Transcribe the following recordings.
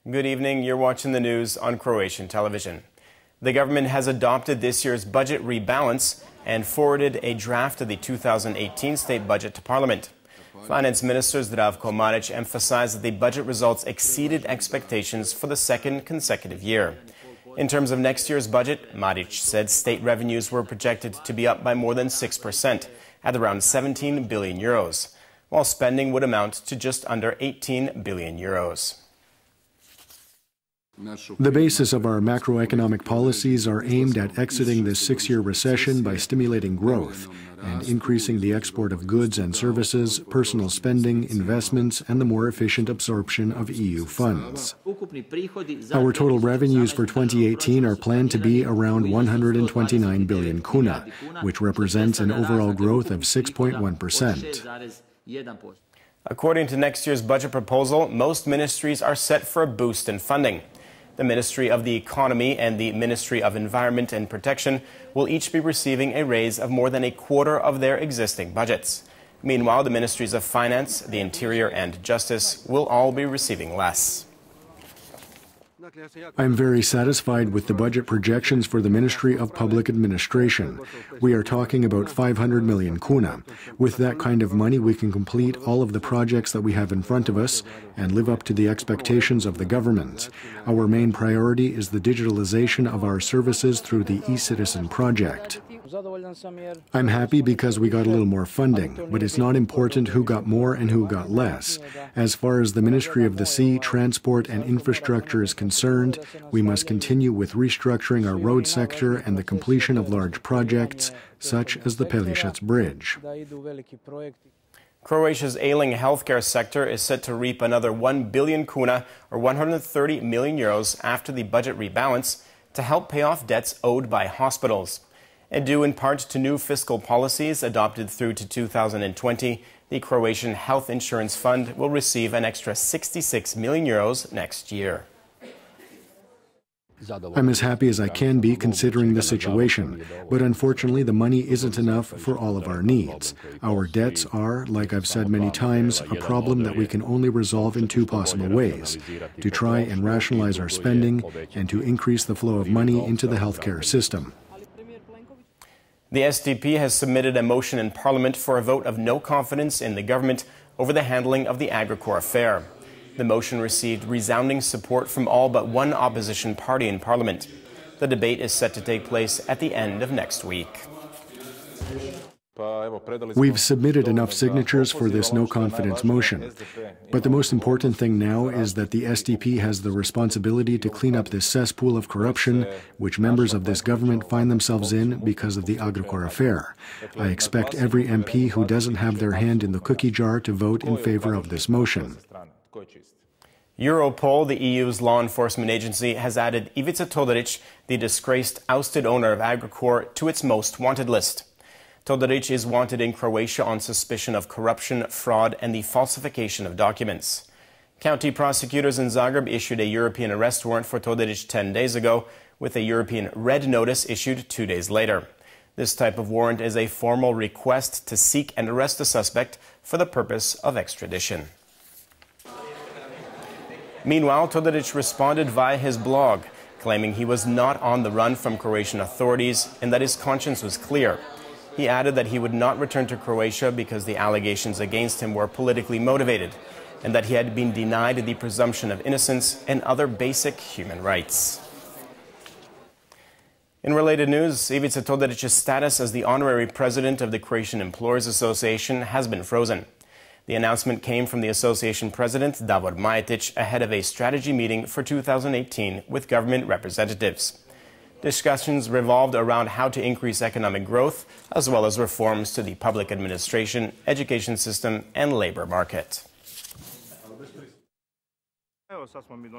Good evening. You're watching the news on Croatian television. The government has adopted this year's budget rebalance and forwarded a draft of the 2018 state budget to Parliament. Finance Minister Zdravko Marić emphasized that the budget results exceeded expectations for the second consecutive year. In terms of next year's budget, Marić said state revenues were projected to be up by more than 6%, at around 17 billion euros, while spending would amount to just under 18 billion euros. The basis of our macroeconomic policies are aimed at exiting this six-year recession by stimulating growth and increasing the export of goods and services, personal spending, investments, and the more efficient absorption of EU funds. Our total revenues for 2018 are planned to be around 129 billion kuna, which represents an overall growth of 6.1%. According to next year's budget proposal, most ministries are set for a boost in funding. The Ministry of the Economy and the Ministry of Environment and Protection will each be receiving a raise of more than a quarter of their existing budgets. Meanwhile, the Ministries of Finance, the Interior and Justice will all be receiving less. I am very satisfied with the budget projections for the Ministry of Public Administration. We are talking about 500 million kuna. With that kind of money, we can complete all of the projects that we have in front of us and live up to the expectations of the government. Our main priority is the digitalization of our services through the e-Citizen project. I'm happy because we got a little more funding, but it's not important who got more and who got less. As far as the Ministry of the Sea, Transport and Infrastructure is concerned, we must continue with restructuring our road sector and the completion of large projects, such as the Pelješac Bridge. Croatia's ailing healthcare sector is set to reap another 1 billion kuna, or 130 million euros, after the budget rebalance to help pay off debts owed by hospitals. And due in part to new fiscal policies adopted through to 2020, the Croatian Health Insurance Fund will receive an extra 66 million euros next year. I'm as happy as I can be considering the situation, but unfortunately the money isn't enough for all of our needs. Our debts are, like I've said many times, a problem that we can only resolve in two possible ways: to try and rationalize our spending and to increase the flow of money into the healthcare system. The SDP has submitted a motion in Parliament for a vote of no confidence in the government over the handling of the Agrokor affair. The motion received resounding support from all but one opposition party in Parliament. The debate is set to take place at the end of next week. We've submitted enough signatures for this no-confidence motion. But the most important thing now is that the SDP has the responsibility to clean up this cesspool of corruption which members of this government find themselves in because of the Agrokor affair. I expect every MP who doesn't have their hand in the cookie jar to vote in favor of this motion. Europol, the EU's law enforcement agency, has added Ivica Todorić, the disgraced ousted owner of Agrokor, to its most wanted list. Todorić is wanted in Croatia on suspicion of corruption, fraud, and the falsification of documents. County prosecutors in Zagreb issued a European arrest warrant for Todorić 10 days ago, with a European red notice issued 2 days later. This type of warrant is a formal request to seek and arrest a suspect for the purpose of extradition. Meanwhile, Todorić responded via his blog, claiming he was not on the run from Croatian authorities and that his conscience was clear. He added that he would not return to Croatia because the allegations against him were politically motivated and that he had been denied the presumption of innocence and other basic human rights. In related news, Ivica Todorić's status as the honorary president of the Croatian Employers Association has been frozen. The announcement came from the association president, Davor Majetic, ahead of a strategy meeting for 2018 with government representatives. Discussions revolved around how to increase economic growth, as well as reforms to the public administration, education system, and labor market.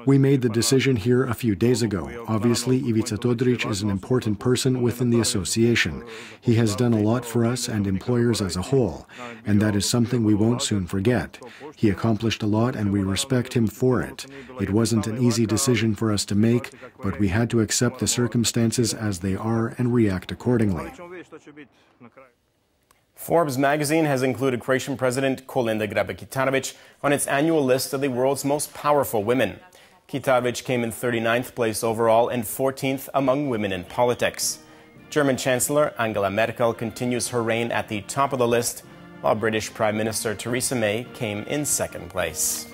We made the decision here a few days ago. Obviously, Ivica Todorić is an important person within the association. He has done a lot for us and employers as a whole, and that is something we won't soon forget. He accomplished a lot and we respect him for it. It wasn't an easy decision for us to make, but we had to accept the circumstances as they are and react accordingly. Forbes magazine has included Croatian President Kolinda Grabar-Kitarović on its annual list of the world's most powerful women. Kitarović came in 39th place overall and 14th among women in politics. German Chancellor Angela Merkel continues her reign at the top of the list, while British Prime Minister Theresa May came in second place.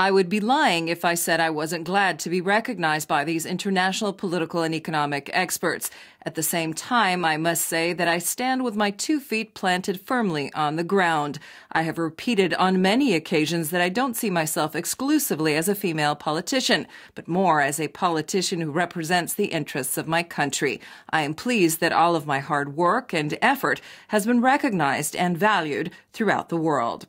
I would be lying if I said I wasn't glad to be recognized by these international political and economic experts. At the same time, I must say that I stand with my 2 feet planted firmly on the ground. I have repeated on many occasions that I don't see myself exclusively as a female politician, but more as a politician who represents the interests of my country. I am pleased that all of my hard work and effort has been recognized and valued throughout the world.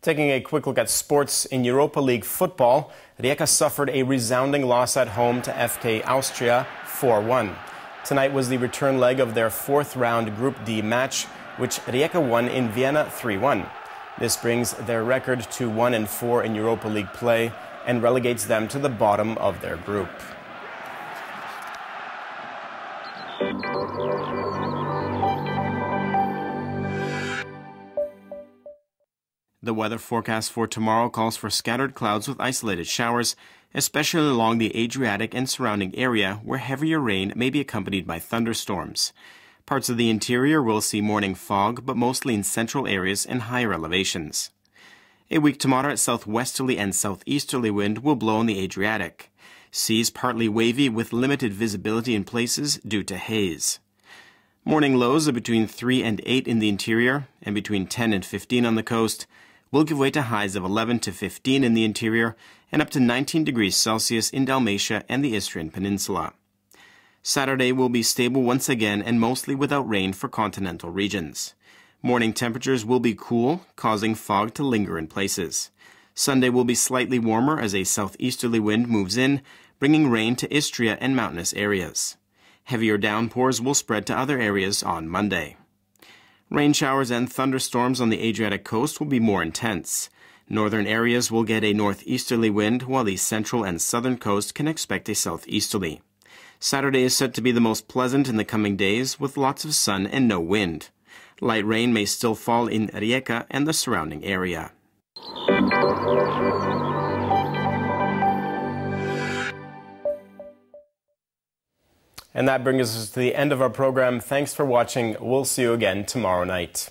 Taking a quick look at sports in Europa League football, Rijeka suffered a resounding loss at home to FK Austria 4-1. Tonight was the return leg of their 4th round Group D match, which Rijeka won in Vienna 3-1. This brings their record to 1-4 in Europa League play and relegates them to the bottom of their group. The weather forecast for tomorrow calls for scattered clouds with isolated showers, especially along the Adriatic and surrounding area, where heavier rain may be accompanied by thunderstorms. Parts of the interior will see morning fog, but mostly in central areas and higher elevations. A weak to moderate southwesterly and southeasterly wind will blow on the Adriatic. Seas partly wavy with limited visibility in places due to haze. Morning lows are between 3 and 8 in the interior and between 10 and 15 on the coast. Will give way to highs of 11 to 15 in the interior and up to 19 degrees Celsius in Dalmatia and the Istrian Peninsula. Saturday will be stable once again and mostly without rain for continental regions. Morning temperatures will be cool, causing fog to linger in places. Sunday will be slightly warmer as a southeasterly wind moves in, bringing rain to Istria and mountainous areas. Heavier downpours will spread to other areas on Monday. Rain showers and thunderstorms on the Adriatic coast will be more intense. Northern areas will get a northeasterly wind, while the central and southern coast can expect a southeasterly. Saturday is set to be the most pleasant in the coming days, with lots of sun and no wind. Light rain may still fall in Rijeka and the surrounding area. And that brings us to the end of our program. Thanks for watching. We'll see you again tomorrow night.